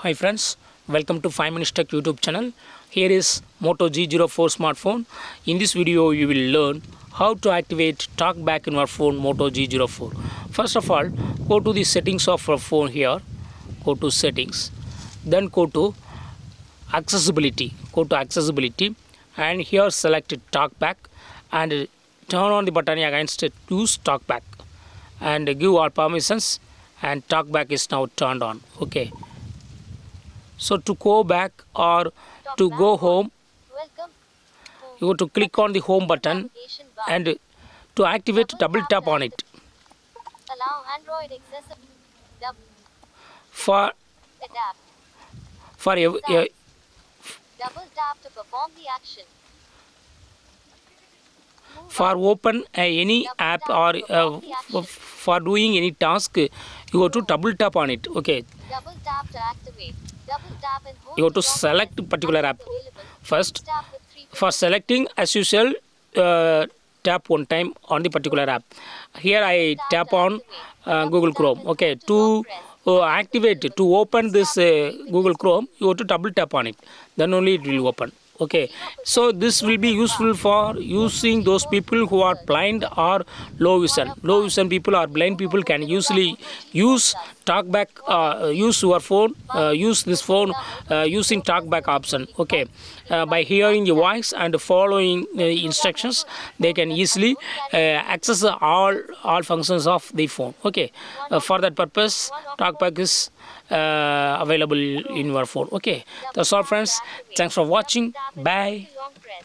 Hi friends, welcome to 5 Minutes Tech YouTube channel. Here is Moto G04 smartphone. In this video you will learn how to activate Talkback in your phone Moto G04. First of all, go to the settings of your phone here. Go to settings. Then go to accessibility. Go to accessibility and here select Talkback and turn on the button against use Talkback and give all permissions and Talkback is now turned on. Okay. So to go back or to go home, you have to click on the home button and to activate double tap on it. Allow Android accessibility. For Double tap to perform the action. for open any app or for doing any task, you have to double tap on it. Okay. Double tap to activate. Double tap and hold You have to lock select button. particular app Available. first. Tap with three For selecting, as usual, tap one time on the particular app. Here I tap on Google Chrome. Okay, to activate, to open this Google Chrome, you have to double tap on it. Then only it will open. Okay, so this will be useful for using those people who are blind or low vision. Low vision people or blind people can usually use Talkback, use your phone, use this phone using Talkback option. Okay, by hearing the voice and following instructions, they can easily access all functions of the phone. Okay, for that purpose, Talkback is available in your phone. Okay, that's all, friends. Thanks for watching. Bye. long press.